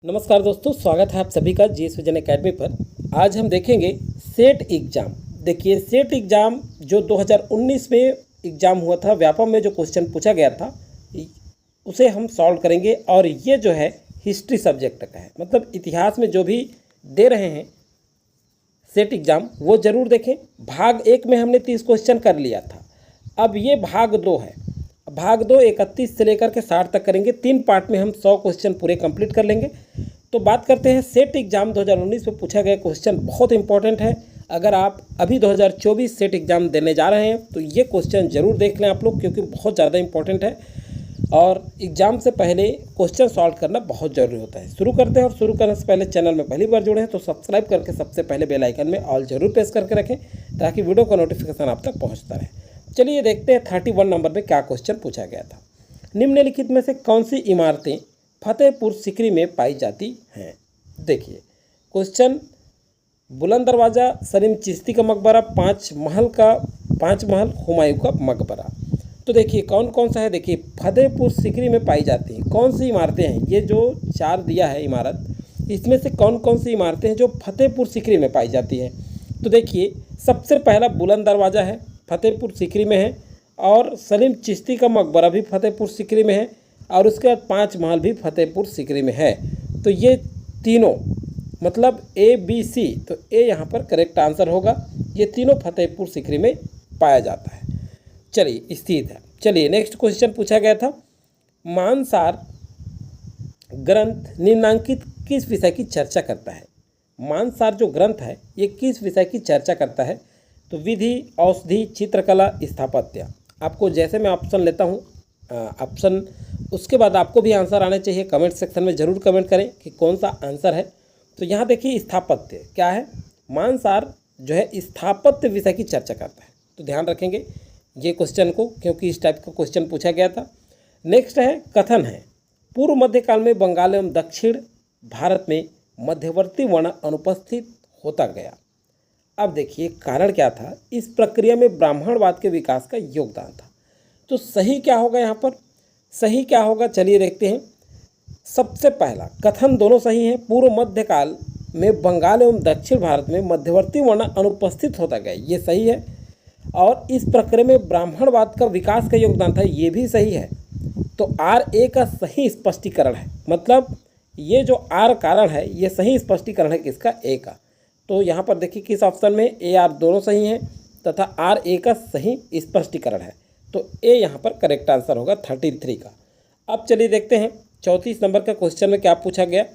नमस्कार दोस्तों, स्वागत है आप सभी का जीएस विजन एकेडमी पर। आज हम देखेंगे सेट एग्ज़ाम। देखिए, सेट एग्ज़ाम जो 2019 में एग्ज़ाम हुआ था, व्यापम में जो क्वेश्चन पूछा गया था उसे हम सॉल्व करेंगे। और ये जो है हिस्ट्री सब्जेक्ट का है, मतलब इतिहास में जो भी दे रहे हैं सेट एग्ज़ाम वो ज़रूर देखें। भाग 1 में हमने 30 क्वेश्चन कर लिया था, अब ये भाग 2 है। भाग 2 31 से लेकर के 60 तक करेंगे। 3 पार्ट में हम 100 क्वेश्चन पूरे कंप्लीट कर लेंगे। तो बात करते हैं सेट एग्ज़ाम 2019 में पूछा गया क्वेश्चन बहुत इंपॉर्टेंट है। अगर आप अभी 2024 सेट एग्ज़ाम देने जा रहे हैं तो ये क्वेश्चन ज़रूर देख लें आप लोग, क्योंकि बहुत ज़्यादा इंपॉर्टेंट है और एग्ज़ाम से पहले क्वेश्चन सॉल्व करना बहुत ज़रूरी होता है। शुरू करते हैं, और शुरू करने से पहले चैनल में पहली बार जुड़े हैं तो सब्सक्राइब करके सबसे पहले बेल आइकन में ऑल जरूर प्रेस करके रखें, ताकि वीडियो का नोटिफिकेशन आप तक पहुँचता रहे। चलिए देखते हैं 31 नंबर में क्या क्वेश्चन पूछा गया था। निम्नलिखित में से कौन सी इमारतें फतेहपुर सीकरी में पाई जाती हैं? देखिए क्वेश्चन, बुलंद दरवाज़ा, सलीम चिश्ती का मकबरा, पाँच महल हुमायूं का मकबरा। तो देखिए कौन कौन सा है। देखिए फतेहपुर सीकरी में पाई जाती हैं कौन सी इमारतें हैं। ये जो 4 दिया है इमारत, इसमें से कौन कौन सी इमारतें हैं जो फतेहपुर सीकरी में पाई जाती हैं। तो देखिए सबसे पहला बुलंद दरवाज़ा है, फतेहपुर सीकरी में है। और सलीम चिश्ती का मकबरा भी फतेहपुर सीकरी में है। और उसके बाद 5 महल भी फतेहपुर सीकरी में है। तो ये तीनों मतलब ABC, तो ए यहाँ पर करेक्ट आंसर होगा। ये तीनों फतेहपुर सीकरी में पाया जाता है। चलिए स्थित है। चलिए नेक्स्ट क्वेश्चन पूछा गया था, मानसार ग्रंथ निम्नांकित किस विषय की चर्चा करता है। मानसार जो ग्रंथ है ये किस विषय की चर्चा करता है। तो विधि, औषधि, चित्रकला, स्थापत्य। आपको जैसे मैं ऑप्शन लेता हूँ ऑप्शन, उसके बाद आपको भी आंसर आने चाहिए। कमेंट सेक्शन में ज़रूर कमेंट करें कि कौन सा आंसर है। तो यहाँ देखिए स्थापत्य क्या है। मानसार जो है स्थापत्य विषय की चर्चा करता है, तो ध्यान रखेंगे ये क्वेश्चन को, क्योंकि इस टाइप का क्वेश्चन पूछा गया था। नेक्स्ट है कथन है, पूर्व मध्यकाल में बंगाल एवं दक्षिण भारत में मध्यवर्ती वर्ण अनुपस्थित होता गया। अब देखिए कारण क्या था, इस प्रक्रिया में ब्राह्मणवाद के विकास का योगदान था। तो सही क्या होगा यहाँ पर, सही क्या होगा चलिए देखते हैं। सबसे पहला कथन दोनों सही हैं। पूर्व मध्यकाल में बंगाल एवं दक्षिण भारत में मध्यवर्ती वर्ण अनुपस्थित होता गया, ये सही है। और इस प्रक्रिया में ब्राह्मणवाद का विकास का योगदान था, ये भी सही है। तो RA का सही स्पष्टीकरण है, मतलब ये जो R कारण है ये सही स्पष्टीकरण है किसका, A का। तो यहाँ पर देखिए किस ऑप्शन में A R दोनों सही हैं तथा RA का सही स्पष्टीकरण है। तो A यहाँ पर करेक्ट आंसर होगा 33 का। अब चलिए देखते हैं 34 नंबर का क्वेश्चन में क्या पूछा गया।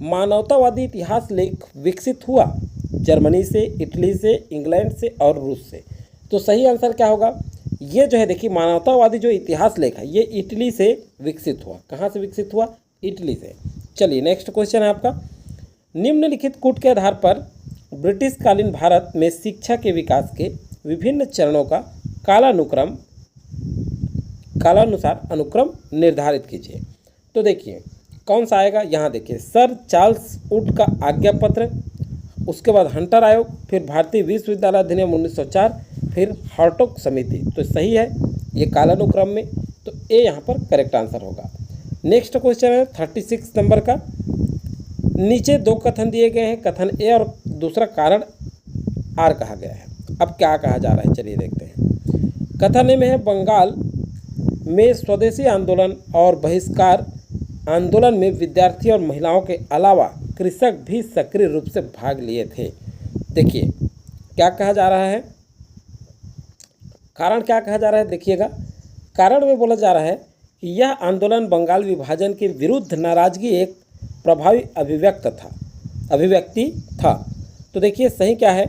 मानवतावादी इतिहास लेख विकसित हुआ जर्मनी से, इटली से, इंग्लैंड से और रूस से। तो सही आंसर क्या होगा, ये जो है देखिए मानवतावादी जो इतिहास लेख है ये इटली से विकसित हुआ। कहाँ से विकसित हुआ, इटली से। चलिए नेक्स्ट क्वेश्चन है आपका, निम्नलिखित कूट के आधार पर ब्रिटिश कालीन भारत में शिक्षा के विकास के विभिन्न चरणों का कालानुसार अनुक्रम निर्धारित कीजिए। तो देखिए कौन सा आएगा, यहाँ देखिए सर चार्ल्स वुड का आज्ञा पत्र, उसके बाद हंटर आयोग, फिर भारतीय विश्वविद्यालय अधिनियम 1904, फिर हार्टोग समिति। तो सही है ये कालानुक्रम में, तो ए यहाँ पर करेक्ट आंसर होगा। नेक्स्ट क्वेश्चन है 36 नंबर का, नीचे 2 कथन दिए गए हैं, कथन ए और दूसरा कारण आर कहा गया है। अब क्या कहा जा रहा है चलिए देखते हैं। कथन ए में है, बंगाल में स्वदेशी आंदोलन और बहिष्कार आंदोलन में विद्यार्थी और महिलाओं के अलावा कृषक भी सक्रिय रूप से भाग लिए थे। देखिए क्या कहा जा रहा है, कारण क्या कहा जा रहा है देखिएगा। कारण में बोला जा रहा है कि यह आंदोलन बंगाल विभाजन के विरुद्ध नाराजगी एक प्रभावी अभिव्यक्ति था। तो देखिए सही क्या है,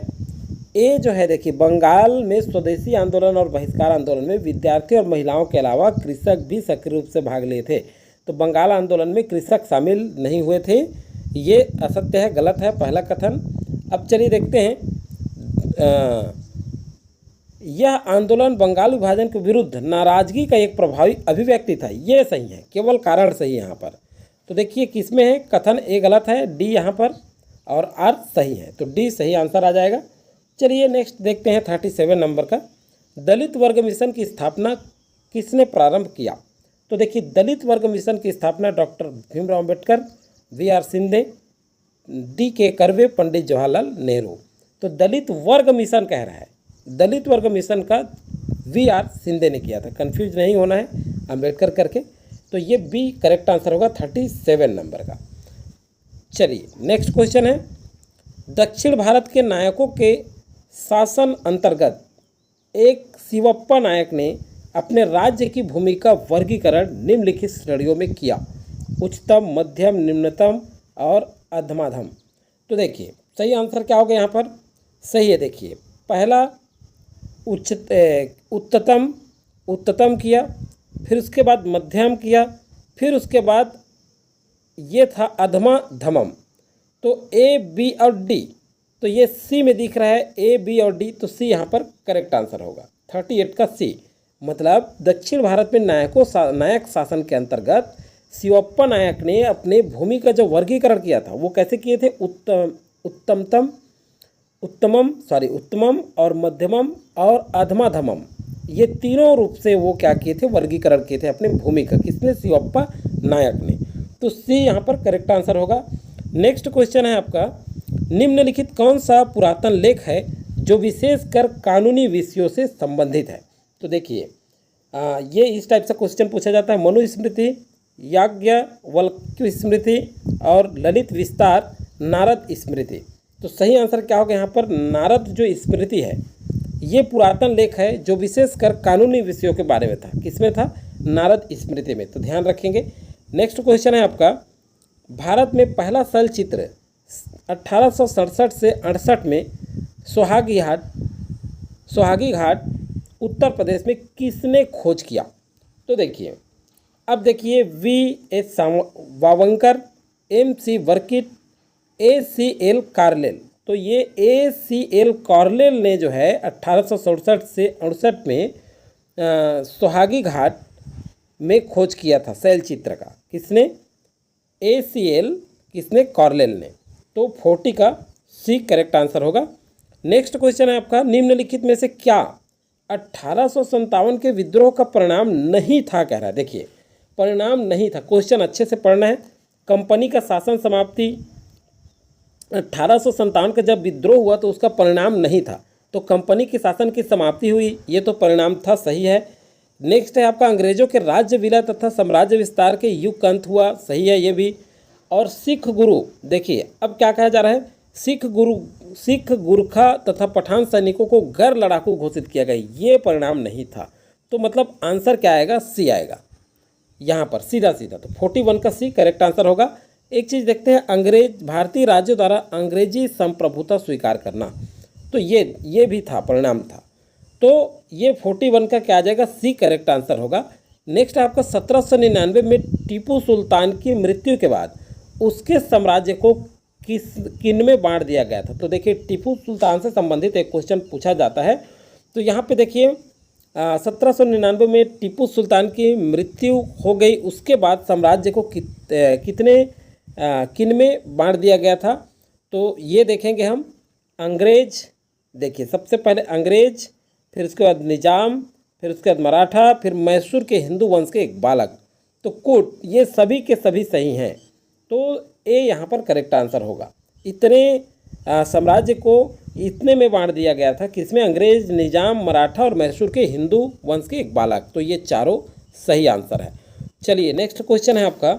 ए जो है देखिए बंगाल में स्वदेशी आंदोलन और बहिष्कार आंदोलन में विद्यार्थी और महिलाओं के अलावा कृषक भी सक्रिय रूप से भाग लिए थे। तो बंगाल आंदोलन में कृषक शामिल नहीं हुए थे, ये असत्य है, गलत है पहला कथन। अब चलिए देखते हैं, यह आंदोलन बंगाल विभाजन के विरुद्ध नाराजगी का एक प्रभावी अभिव्यक्ति था, ये सही है, केवल कारण सही है यहाँ पर। तो देखिए किसमें है, कथन ए गलत है, डी यहाँ पर और आर सही है, तो डी सही आंसर आ जाएगा। चलिए नेक्स्ट देखते हैं 37 नंबर का, दलित वर्ग मिशन की स्थापना किसने प्रारंभ किया। तो देखिए दलित वर्ग मिशन की स्थापना doctor Bhimrao Ambedkar V R Shinde, D K Karve, Pandit Jawaharlal Nehru. तो दलित वर्ग मिशन कह रहा है, दलित वर्ग मिशन का वी आर सिंधे ने किया था, कंफ्यूज नहीं होना है अम्बेडकर करके। तो ये बी करेक्ट आंसर होगा 37 नंबर का। चलिए नेक्स्ट क्वेश्चन है, दक्षिण भारत के नायकों के शासन अंतर्गत एक शिवप्पा नायक ने अपने राज्य की भूमि का वर्गीकरण निम्नलिखित श्रेणियों में किया, उच्चतम, मध्यम, निम्नतम और अधमाधम। तो देखिए सही आंसर क्या होगा यहाँ पर, सही है। देखिए पहला उच्चतम किया, फिर उसके बाद मध्यम किया, फिर उसके बाद ये था अधमाधमम। तो ए, बी और डी, तो ये सी में दिख रहा है ए, बी और डी, तो सी यहाँ पर करेक्ट आंसर होगा 38 का सी। मतलब दक्षिण भारत में नायक शासन के अंतर्गत शिवप्पा नायक ने अपने भूमि का जो वर्गीकरण किया था वो कैसे किए थे, उत्तमम और मध्यमम और अधमाधमम, ये तीनों रूप से वो क्या किए थे, वर्गीकरण किए थे अपने भूमि का, किसने, शिवप्पा नायक ने। तो सी यहाँ पर करेक्ट आंसर होगा। नेक्स्ट क्वेश्चन है आपका, निम्नलिखित कौन सा पुरातन लेख है जो विशेषकर कानूनी विषयों से संबंधित है। तो देखिए ये इस टाइप से क्वेश्चन पूछा जाता है, मनुस्मृति, याज्ञवल्क्य स्मृति और ललित विस्तार, नारद स्मृति। तो सही आंसर क्या होगा यहाँ पर, नारद जो स्मृति है ये पुरातन लेख है जो विशेषकर कानूनी विषयों के बारे में था, किसमें था, नारद स्मृति में। तो ध्यान रखेंगे। नेक्स्ट क्वेश्चन है आपका, भारत में पहला चलचित्र 1867 से 68 में सोहागी घाट उत्तर प्रदेश में किसने खोज किया। तो देखिए अब देखिए V.S. वावंकर, M.C. वर्किट, A.C.L. कार्लेल। तो ये A.C.L. कार्लेल ने जो है 1867 से 68 में सोहागी घाट में खोज किया था शैल चित्र का, किसने, A.C.L. किसने, कार्लेल ने। तो 40 का सी करेक्ट आंसर होगा। नेक्स्ट क्वेश्चन है आपका, निम्नलिखित में से क्या 1857 के विद्रोह का परिणाम नहीं था, कह रहा है। देखिए परिणाम नहीं था, क्वेश्चन अच्छे से पढ़ना है। कंपनी का शासन समाप्ति, 1857 का जब विद्रोह हुआ तो उसका परिणाम नहीं था, तो कंपनी के शासन की समाप्ति हुई, ये तो परिणाम था, सही है। नेक्स्ट है आपका, अंग्रेजों के राज्य विलय तथा साम्राज्य विस्तार के युग का अंत हुआ, सही है ये भी। और सिख गुरु, देखिए अब क्या कहा जा रहा है, सिख गुरखा तथा पठान सैनिकों को गैर लड़ाकू घोषित किया गया, ये परिणाम नहीं था। तो मतलब आंसर क्या आएगा, सी आएगा यहाँ पर सीधा। तो 41 का सी करेक्ट आंसर होगा। एक चीज़ देखते हैं, भारतीय राज्यों द्वारा अंग्रेजी संप्रभुता स्वीकार करना, तो ये भी था, परिणाम था। तो ये 41 का क्या आ जाएगा, सी करेक्ट आंसर होगा। नेक्स्ट आपका 1799 में टीपू सुल्तान की मृत्यु के बाद उसके साम्राज्य को किन में बांट दिया गया था। तो देखिए टीपू सुल्तान से संबंधित एक क्वेश्चन पूछा जाता है। तो यहाँ पे देखिए 1799 में टीपू सुल्तान की मृत्यु हो गई, उसके बाद साम्राज्य को किन में बांट दिया गया था। तो ये देखेंगे हम, अंग्रेज, देखिए सबसे पहले अंग्रेज, फिर उसके बाद निजाम, फिर उसके बाद मराठा, फिर मैसूर के हिंदू वंश के एक बालक। तो कूट, ये सभी के सभी सही हैं, तो ए यहाँ पर करेक्ट आंसर होगा। इतने साम्राज्य को इतने में बांट दिया गया था, किसमें, अंग्रेज, निजाम, मराठा और मैसूर के हिंदू वंश के एक बालक। तो ये चारों सही आंसर है। चलिए नेक्स्ट क्वेश्चन है आपका,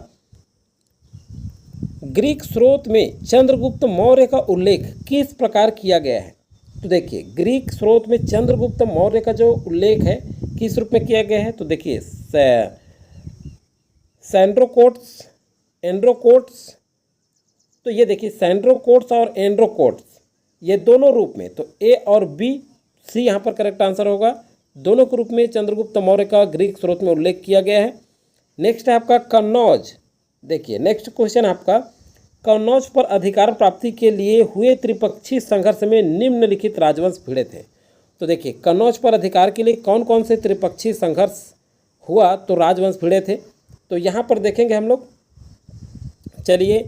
ग्रीक स्रोत में चंद्रगुप्त मौर्य का उल्लेख किस प्रकार किया गया है। तो देखिए ग्रीक स्रोत में चंद्रगुप्त मौर्य का जो उल्लेख है किस रूप में किया गया है। तो देखिए सैंड्रोकोट्स, एंड्रोकोट्स, तो ये देखिए सैंड्रोकोट्स और एंड्रोकोट्स, ये दोनों रूप में। तो ए और बी, सी यहाँ पर करेक्ट आंसर होगा। दोनों के रूप में चंद्रगुप्त मौर्य का ग्रीक स्रोत में उल्लेख किया गया है। नेक्स्ट है आपका कन्नौज। देखिए नेक्स्ट क्वेश्चन आपका, कन्नौज पर अधिकार प्राप्ति के लिए हुए त्रिपक्षीय संघर्ष में निम्नलिखित राजवंश भिड़े थे। तो देखिए कन्नौज पर अधिकार के लिए कौन कौन से त्रिपक्षीय संघर्ष हुआ, तो राजवंश भिड़े थे। तो यहाँ पर देखेंगे हम लोग, चलिए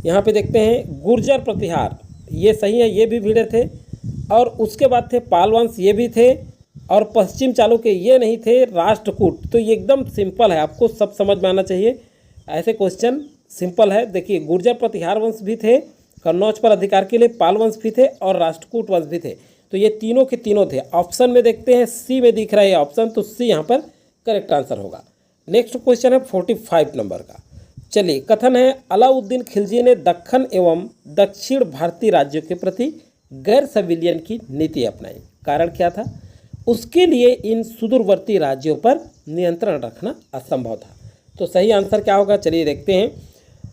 यहाँ पे देखते हैं, गुर्जर प्रतिहार, ये सही है, ये भी भिड़े थे। और उसके बाद थे पाल वंश, ये भी थे। और पश्चिम चालुक्य ये नहीं थे, राष्ट्रकूट। तो ये एकदम सिंपल है, आपको सब समझ में आना चाहिए, ऐसे क्वेश्चन सिंपल है। देखिए गुर्जर प्रतिहार वंश भी थे, कन्नौज पर अधिकार के लिए पाल वंश भी थे और राष्ट्रकूट वंश भी थे। तो ये तीनों के तीनों थे। ऑप्शन में देखते हैं सी में दिख रहा है ऑप्शन, तो सी यहाँ पर करेक्ट आंसर होगा। नेक्स्ट क्वेश्चन है 45 नंबर का। चलिए, कथन है अलाउद्दीन खिलजी ने दक्खन एवं दक्षिण भारतीय राज्यों के प्रति गैर संविलियन की नीति अपनाई। कारण क्या था? उसके लिए इन सुदूरवर्ती राज्यों पर नियंत्रण रखना असंभव था। तो सही आंसर क्या होगा? चलिए देखते हैं।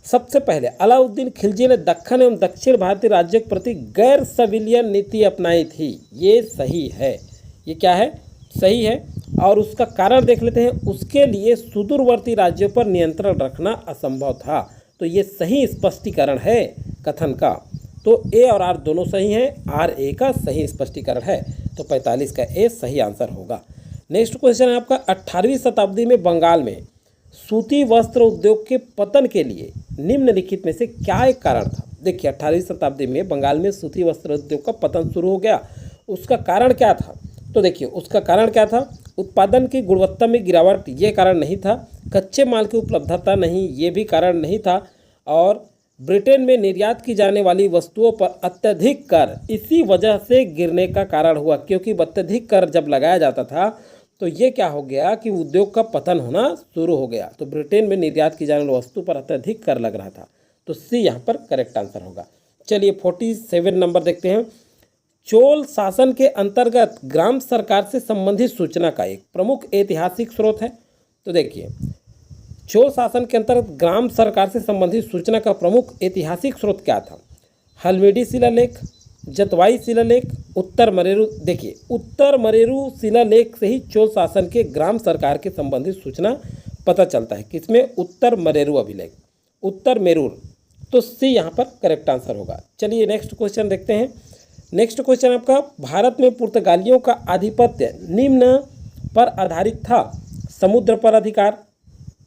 सबसे पहले अलाउद्दीन खिलजी ने दक्खन एवं दक्षिण भारतीय राज्यों के प्रति गैर संविलियन नीति अपनाई थी। ये सही है। ये क्या है? सही है। और उसका कारण देख लेते हैं। उसके लिए सुदूरवर्ती राज्यों पर नियंत्रण रखना असंभव था। तो ये सही स्पष्टीकरण है कथन का। तो ए और आर दोनों सही हैं। आर ए का सही स्पष्टीकरण है। तो 45 का ए सही आंसर होगा। नेक्स्ट क्वेश्चन है आपका 18वीं शताब्दी में बंगाल में सूती वस्त्र उद्योग के पतन के लिए निम्नलिखित में से क्या एक कारण था? देखिए 18वीं शताब्दी में बंगाल में सूती वस्त्र उद्योग का पतन शुरू हो गया। उसका कारण क्या था? तो देखिए उसका कारण क्या था? उत्पादन की गुणवत्ता में गिरावट, ये कारण नहीं था। कच्चे माल की उपलब्धता नहीं, ये भी कारण नहीं था। और ब्रिटेन में निर्यात की जाने वाली वस्तुओं पर अत्यधिक कर इसी वजह से गिरने का कारण हुआ, क्योंकि अत्यधिक कर जब लगाया जाता था तो ये क्या हो गया कि उद्योग का पतन होना शुरू हो गया। तो ब्रिटेन में निर्यात की जाने वाली वस्तु पर अत्यधिक कर लग रहा था। तो सी यहाँ पर करेक्ट आंसर होगा। चलिए 47 नंबर देखते हैं। चोल शासन के अंतर्गत ग्राम सरकार से संबंधित सूचना का एक प्रमुख ऐतिहासिक स्रोत है। तो देखिए चोल शासन के अंतर्गत ग्राम सरकार से संबंधित सूचना का प्रमुख ऐतिहासिक स्रोत क्या था? हल्मिडी शिलालेख, जतवाई शिलालेख, उत्तर मरेरू। देखिए उत्तर मरेरू शिलालेख से ही चोल शासन के ग्राम सरकार के संबंधित सूचना पता चलता है। किसमें? उत्तर मरेरू अभिलेख, उत्तर मेरूर। तो सी यहाँ पर करेक्ट आंसर होगा। चलिए नेक्स्ट क्वेश्चन देखते हैं। नेक्स्ट क्वेश्चन आपका, भारत में पुर्तगालियों का आधिपत्य निम्न पर आधारित था। समुद्र पर अधिकार।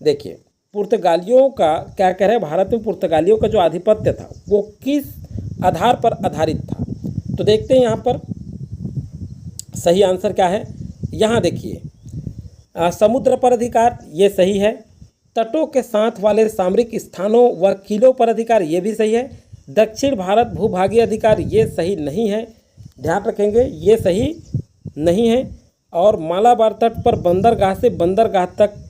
देखिए पुर्तगालियों का क्या कह रहे हैं? भारत में पुर्तगालियों का जो आधिपत्य था वो किस आधार पर आधारित था? तो देखते हैं यहाँ पर सही आंसर क्या है। यहाँ देखिए समुद्र पर अधिकार, ये सही है। तटों के साथ वाले सामरिक स्थानों व किलों पर अधिकार, ये भी सही है। दक्षिण भारत भूभागीय अधिकार, ये सही नहीं है। ध्यान रखेंगे ये सही नहीं है। और मालाबार तट पर बंदरगाह से बंदरगाह तक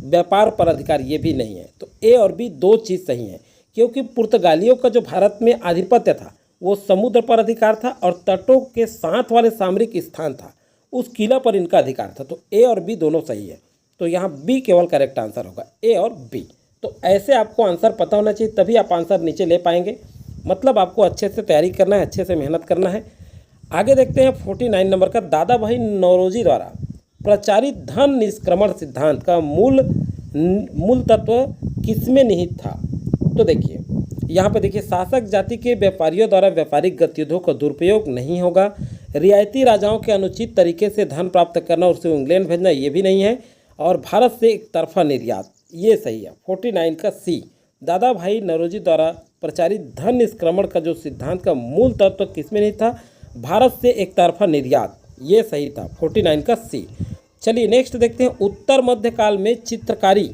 व्यापार पर अधिकार, ये भी नहीं है। तो ए और बी दो चीज़ सही है, क्योंकि पुर्तगालियों का जो भारत में आधिपत्य था वो समुद्र पर अधिकार था और तटों के साथ वाले सामरिक स्थान था, उस किला पर इनका अधिकार था। तो ए और बी दोनों सही है। तो यहाँ बी केवल करेक्ट आंसर होगा, ए और बी। तो ऐसे आपको आंसर पता होना चाहिए, तभी आप आंसर नीचे ले पाएंगे। मतलब आपको अच्छे से तैयारी करना है, अच्छे से मेहनत करना है। आगे देखते हैं 49 नंबर का। दादा भाई नौरोजी द्वारा प्रचारित धन निष्क्रमण सिद्धांत का मूल तत्व किसमें निहित था? तो देखिए यहाँ पे देखिए, शासक जाति के व्यापारियों द्वारा व्यापारिक गतिविधियों का दुरुपयोग नहीं होगा। रियायती राजाओं के अनुचित तरीके से धन प्राप्त करना और उसे इंग्लैंड भेजना, ये भी नहीं है। और भारत से एक तरफा निर्यात, ये सही है। 49 का सी, दादा भाई नौरोजी द्वारा प्रचारित धन निष्क्रमण का जो सिद्धांत का मूल तत्व किसमें नहीं था? भारत से एक तरफा निर्यात, ये सही था। 49 का सी। चलिए नेक्स्ट देखते हैं। उत्तर मध्यकाल में चित्रकारी।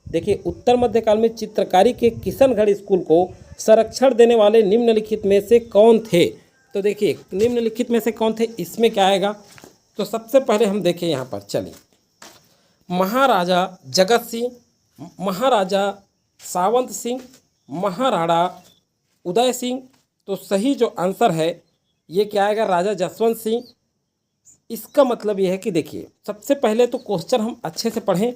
देखिए उत्तर मध्यकाल में चित्रकारी के किशनगढ़ स्कूल को संरक्षण देने वाले निम्नलिखित में से कौन थे? तो देखिए निम्नलिखित में से कौन थे, इसमें क्या आएगा? तो सबसे पहले हम देखें यहाँ पर। चलिए महाराजा जगत सिंह, महाराजा सावंत सिंह, महाराणा उदय सिंह। तो सही जो आंसर है ये क्या आएगा? राजा जसवंत सिंह। इसका मतलब ये है कि देखिए सबसे पहले तो क्वेश्चन हम अच्छे से पढ़ें।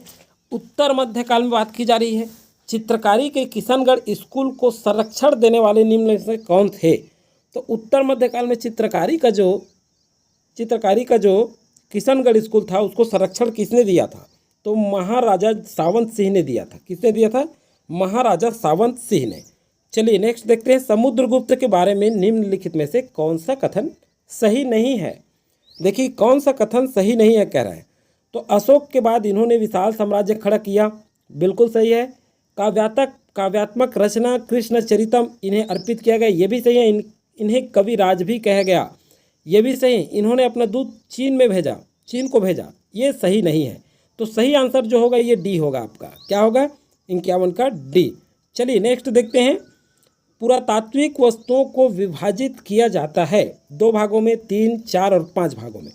उत्तर मध्यकाल में बात की जा रही है। चित्रकारी के किशनगढ़ स्कूल को संरक्षण देने वाले निम्न से कौन थे? तो उत्तर मध्यकाल में चित्रकारी का जो किशनगढ़ स्कूल था उसको संरक्षण किसने दिया था? तो महाराजा सावंत सिंह ने दिया था। किसने दिया था? महाराजा सावंत सिंह ने। चलिए नेक्स्ट देखते हैं। समुद्रगुप्त के बारे में निम्नलिखित में से कौन सा कथन सही नहीं है? देखिए कौन सा कथन सही नहीं है कह रहा है। तो अशोक के बाद इन्होंने विशाल साम्राज्य खड़ा किया, बिल्कुल सही है। काव्यात्मक रचना कृष्ण चरितम इन्हें अर्पित किया गया, ये भी सही है। इन्हें कवि राज भी कहा गया, ये भी सही है। इन्होंने अपना दूध चीन को भेजा, ये सही नहीं है। तो सही आंसर जो होगा ये डी होगा आपका। क्या होगा? 51 का डी। चलिए नेक्स्ट देखते हैं। पुरातात्विक वस्तुओं को विभाजित किया जाता है 2 भागों में, 3, 4 और 5 भागों में।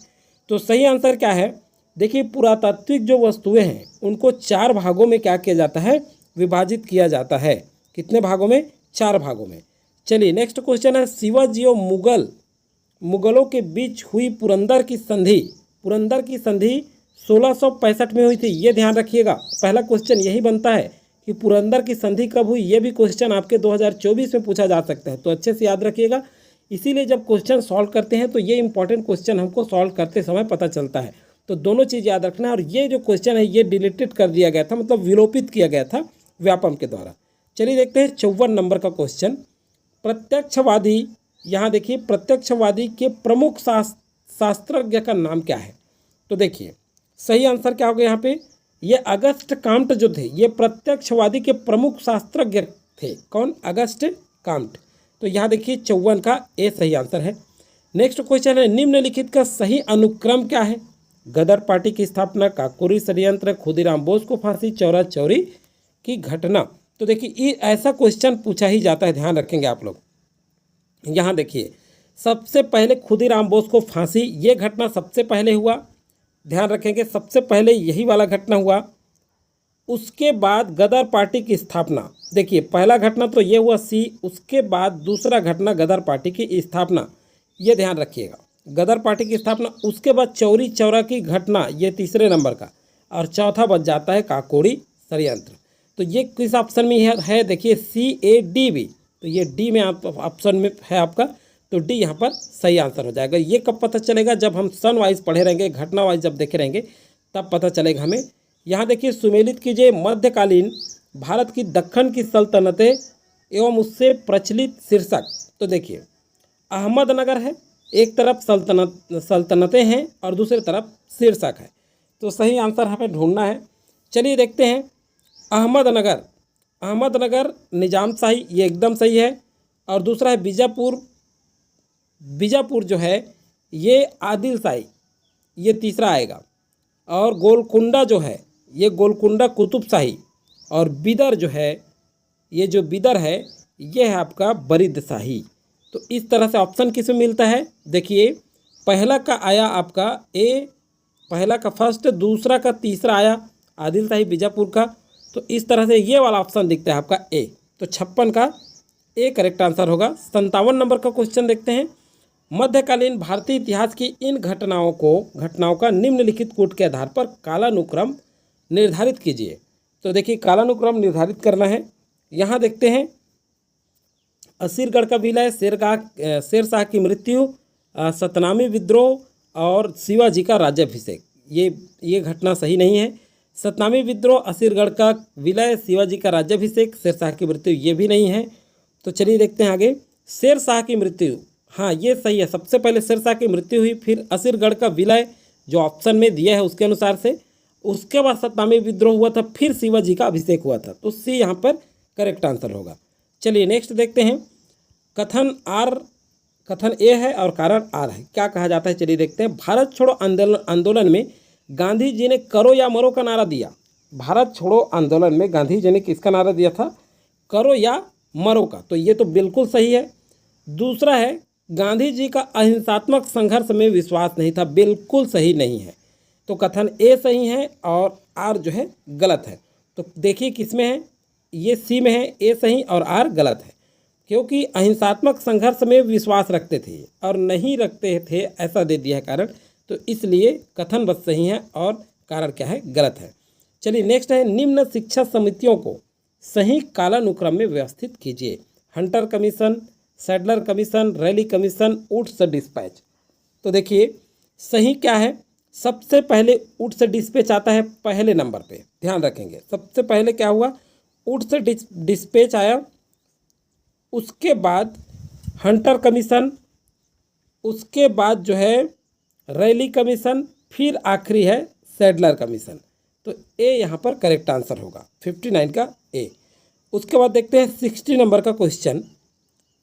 तो सही आंसर क्या है? देखिए पुरातात्विक जो वस्तुएं हैं उनको 4 भागों में क्या किया जाता है? विभाजित किया जाता है। कितने भागों में? 4 भागों में। चलिए नेक्स्ट क्वेश्चन है, शिवाजी और मुगलों के बीच हुई पुरंदर की संधि 1665 में हुई थी। ये ध्यान रखिएगा, पहला क्वेश्चन यही बनता है कि पुरंदर की संधि कब हुई। ये भी क्वेश्चन आपके 2024 में पूछा जा सकता है, तो अच्छे से याद रखिएगा। इसीलिए जब क्वेश्चन सॉल्व करते हैं तो ये इंपॉर्टेंट क्वेश्चन हमको सॉल्व करते समय पता चलता है। तो दोनों चीज़ याद रखना है। और ये जो क्वेश्चन है ये डिलीटेड कर दिया गया था, मतलब विलोपित किया गया था व्यापम के द्वारा। चलिए देखते हैं 54 नंबर का क्वेश्चन। प्रत्यक्षवादी, यहाँ देखिए प्रत्यक्षवादी के प्रमुख शास्त्रज्ञ का नाम क्या है? तो देखिए सही आंसर क्या होगा यहाँ पे? ये अगस्ट काम्ट जो थे ये प्रत्यक्षवादी के प्रमुख शास्त्रज्ञ थे। कौन? August Comte. तो यहाँ देखिए 54 का ए सही आंसर है। नेक्स्ट क्वेश्चन है, निम्नलिखित का सही अनुक्रम क्या है? गदर पार्टी की स्थापना, काकोरी षड्यंत्र, खुदीराम बोस को फांसी, चौरा चौरी की घटना। तो देखिए ऐसा क्वेश्चन पूछा ही जाता है, ध्यान रखेंगे आप लोग। यहाँ देखिए सबसे पहले खुदीराम बोस को फांसी, ये घटना सबसे पहले हुआ, ध्यान रखेंगे सबसे पहले यही वाला घटना हुआ। उसके बाद गदर पार्टी की स्थापना, देखिए पहला घटना तो ये हुआ सी, उसके बाद दूसरा घटना गदर पार्टी की स्थापना, ये ध्यान रखिएगा, गदर पार्टी की स्थापना। उसके बाद चौरी चौरा की घटना, ये तीसरे नंबर का, और चौथा बच जाता है काकोरी षड्यंत्र। तो ये किस ऑप्शन में है? देखिए CADB, तो ये डी में आप ऑप्शन में है आपका, तो डी यहाँ पर सही आंसर हो जाएगा। ये कब पता चलेगा? जब हम सन वाइज पढ़े रहेंगे, घटना वाइज जब देखे रहेंगे तब पता चलेगा हमें। यहाँ देखिए सुमेलित कीजिए मध्यकालीन भारत की दक्कन की सल्तनतें एवं उससे प्रचलित शीर्षक। तो देखिए अहमदनगर है, एक तरफ सल्तनतें हैं और दूसरी तरफ शीर्षक है, तो सही आंसर हमें ढूंढना है। चलिए देखते हैं। अहमदनगर निजामशाही, ये एकदम सही है। और दूसरा है बीजापुर जो है ये आदिलशाही, ये तीसरा आएगा। और गोलकुंडा जो है ये गोलकुंडा कुतुबशाही। और बिदर जो है, ये जो बिदर है ये है आपका बरिदशाही। तो इस तरह से ऑप्शन किस में मिलता है? देखिए पहला का आया आपका ए, पहला का फर्स्ट, दूसरा का तीसरा आया आदिलशाही बीजापुर का। तो इस तरह से ये वाला ऑप्शन दिखता है आपका ए। तो 56 का ए करेक्ट आंसर होगा। 57 नंबर का क्वेश्चन देखते हैं। मध्यकालीन भारतीय इतिहास की इन घटनाओं का निम्नलिखित कूट के आधार पर कालानुक्रम निर्धारित कीजिए। तो देखिए कालानुक्रम निर्धारित करना है। यहाँ देखते हैं असीरगढ़ का विलय, शेरशाह की मृत्यु, सतनामी विद्रोह और शिवाजी का राज्याभिषेक। ये घटना सही नहीं है। सतनामी विद्रोह, असीरगढ़ का विलय, शिवाजी का राज्याभिषेक, शेरशाह की मृत्यु, ये भी नहीं है। तो चलिए देखते हैं आगे। शेरशाह की मृत्यु, हाँ ये सही है। सबसे पहले शेरशाह की मृत्यु हुई, फिर असीरगढ़ का विलय जो ऑप्शन में दिया है उसके अनुसार से, उसके बाद सतनामी विद्रोह हुआ था, फिर शिवाजी का अभिषेक हुआ था। तो सी यहाँ पर करेक्ट आंसर होगा। चलिए नेक्स्ट देखते हैं। कथन ए है और कारण आर है। क्या कहा जाता है? चलिए देखते हैं। भारत छोड़ो आंदोलन में गांधी जी ने करो या मरो का नारा दिया। भारत छोड़ो आंदोलन में गांधी जी ने किसका नारा दिया था? करो या मरो का। तो ये तो बिल्कुल सही है। दूसरा है गांधी जी का अहिंसात्मक संघर्ष में विश्वास नहीं था, बिल्कुल सही नहीं है। तो कथन ए सही है और आर जो है गलत है। तो देखिए किस में है? ये सी में है, ए सही और आर गलत है। क्योंकि अहिंसात्मक संघर्ष में विश्वास रखते थे और नहीं रखते थे, ऐसा दे दिया है कारण। तो इसलिए कथन बस सही है और कारण क्या है? गलत है। चलिए नेक्स्ट है। निम्न शिक्षा समितियों को सही कालानुक्रम में व्यवस्थित कीजिए। Hunter commission, Sadler commission, Raleigh commission, Woods dispatch. तो देखिए सही क्या है? सबसे पहले वुड्स डिस्पैच आता है पहले नंबर पे, ध्यान रखेंगे। सबसे पहले क्या हुआ? वुड्स डिस्पैच आया, उसके बाद हंटर कमीशन, उसके बाद जो है रैली कमीशन, फिर आखिरी है सैडलर कमीशन। तो ए यहाँ पर करेक्ट आंसर होगा, 59 का ए। उसके बाद देखते हैं 60 नंबर का क्वेश्चन।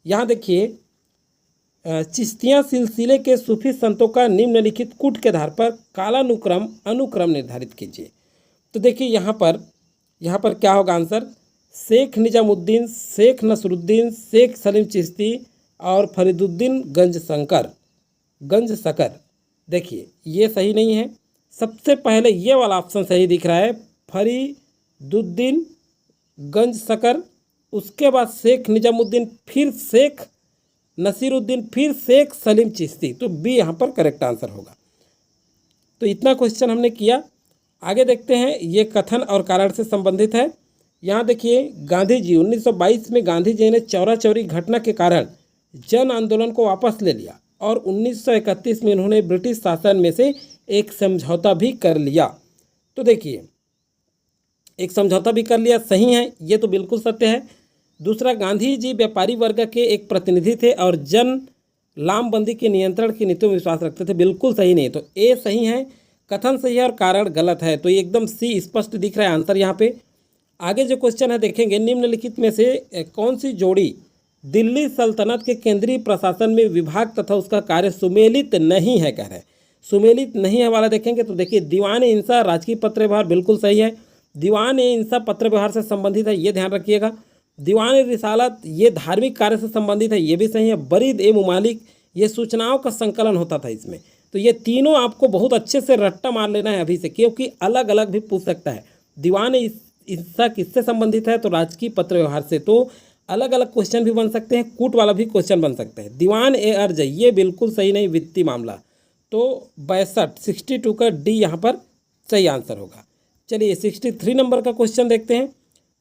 यहाँ देखिए चिश्तिया सिलसिले के सूफी संतों का निम्नलिखित कूट के आधार पर कालानुक्रम अनुक्रम निर्धारित कीजिए। तो देखिए यहाँ पर क्या होगा आंसर? शेख निजामुद्दीन, शेख नसरुद्दीन, शेख सलीम चिश्ती और फरीदुद्दीन गंज शकर। देखिए ये सही नहीं है। सबसे पहले ये वाला ऑप्शन सही दिख रहा है, फरीदुद्दीन गंज शकर, उसके बाद शेख निजामुद्दीन, फिर शेख नसीरुद्दीन, फिर शेख सलीम चिश्ती। तो बी यहाँ पर करेक्ट आंसर होगा। तो इतना क्वेश्चन हमने किया। आगे देखते हैं, ये कथन और कारण से संबंधित है। यहाँ देखिए, गांधी जी 1922 में गांधी जी ने चौरा चौरी घटना के कारण जन आंदोलन को वापस ले लिया और 1931 में उन्होंने ब्रिटिश शासन में से एक समझौता भी कर लिया। तो देखिए, एक समझौता भी कर लिया, सही है, ये तो बिल्कुल सत्य है। दूसरा, गांधी जी व्यापारी वर्ग के एक प्रतिनिधि थे और जन लामबंदी के नियंत्रण की नीतियों में विश्वास रखते थे, बिल्कुल सही नहीं। तो ए सही है, कथन सही है और कारण गलत है। तो ये एकदम सी स्पष्ट दिख रहा है आंसर यहाँ पे। आगे जो क्वेश्चन है देखेंगे, निम्नलिखित में से कौन सी जोड़ी दिल्ली सल्तनत के केंद्रीय प्रशासन में विभाग तथा उसका कार्य सुमेलित नहीं है, कह रहे हैं। सुमेलित नहीं है वाला देखेंगे तो देखिए, दीवान इंसा राजकीय पत्र व्यवहार, बिल्कुल सही है। दीवान इंसा पत्र व्यवहार से संबंधित है, ये ध्यान रखिएगा। दीवान रिसालत ये धार्मिक कार्य से संबंधित है, ये भी सही है। बरीद ए मुमालिक ये सूचनाओं का संकलन होता था इसमें। तो ये तीनों आपको बहुत अच्छे से रट्टा मार लेना है अभी से, क्योंकि अलग अलग भी पूछ सकता है। दीवान इंसा किससे संबंधित है, तो राजकीय पत्र व्यवहार से। तो अलग अलग क्वेश्चन भी बन सकते हैं, कूट वाला भी क्वेश्चन बन सकते हैं। दीवान ए अर्ज ये बिल्कुल सही नहीं, वित्तीय मामला। तो 62 का डी यहाँ पर सही आंसर होगा। चलिए 63 नंबर का क्वेश्चन देखते हैं,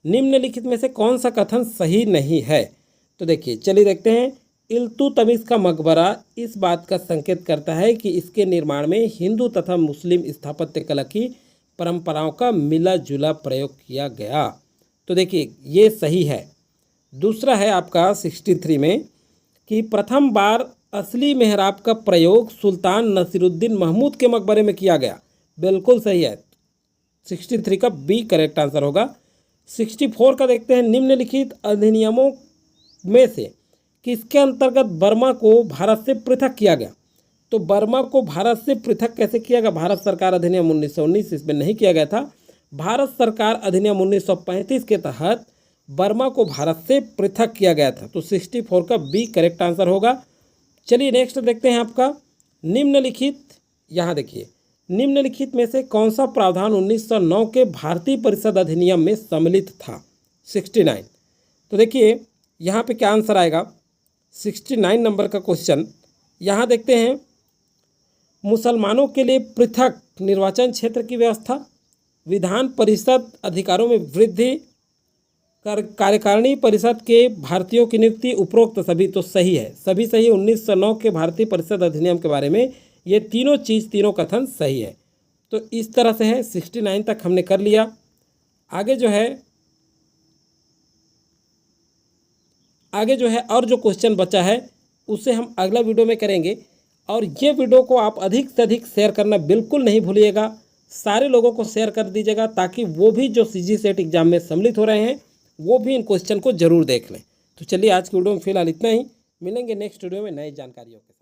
निम्नलिखित में से कौन सा कथन सही नहीं है। तो देखिए, चलिए देखते हैं। इल्तुतमिश का मकबरा इस बात का संकेत करता है कि इसके निर्माण में हिंदू तथा मुस्लिम स्थापत्य कला की परंपराओं का मिला जुला प्रयोग किया गया। तो देखिए ये सही है। दूसरा है आपका 63 में कि प्रथम बार असली मेहराब का प्रयोग सुल्तान नसीरुद्दीन महमूद के मकबरे में किया गया, बिल्कुल सही है। 63 का बी करेक्ट आंसर होगा। 64 का देखते हैं, निम्नलिखित अधिनियमों में से किसके अंतर्गत बर्मा को भारत से पृथक किया गया। तो बर्मा को भारत से पृथक कैसे किया गया, भारत सरकार अधिनियम 1919 इसमें नहीं किया गया था। भारत सरकार अधिनियम 1935 के तहत बर्मा को भारत से पृथक किया गया था। तो 64 का बी करेक्ट आंसर होगा। चलिए नेक्स्ट देखते हैं आपका, निम्नलिखित, यहाँ देखिए, निम्नलिखित में से कौन सा प्रावधान 1909 के भारतीय परिषद अधिनियम में सम्मिलित था। 69। तो देखिए यहाँ पे क्या आंसर आएगा, 69 नंबर का क्वेश्चन। यहाँ देखते हैं, मुसलमानों के लिए पृथक निर्वाचन क्षेत्र की व्यवस्था, विधान परिषद अधिकारों में वृद्धि, कार्यकारिणी परिषद के भारतीयों की नियुक्ति, उपरोक्त सभी। तो सही है, सभी सही है। 1909 के भारतीय परिषद अधिनियम के बारे में ये तीनों चीज़, तीनों कथन सही है। तो इस तरह से है, 69 तक हमने कर लिया। आगे जो है और जो क्वेश्चन बचा है उसे हम अगला वीडियो में करेंगे। और ये वीडियो को आप अधिक से अधिक शेयर करना बिल्कुल नहीं भूलिएगा, सारे लोगों को शेयर कर दीजिएगा, ताकि वो भी जो सीजी सेट एग्जाम में सम्मिलित हो रहे हैं वो भी इन क्वेश्चन को जरूर देख लें। तो चलिए आज की वीडियो में फिलहाल इतना ही, मिलेंगे नेक्स्ट वीडियो में नई जानकारियों के साथ।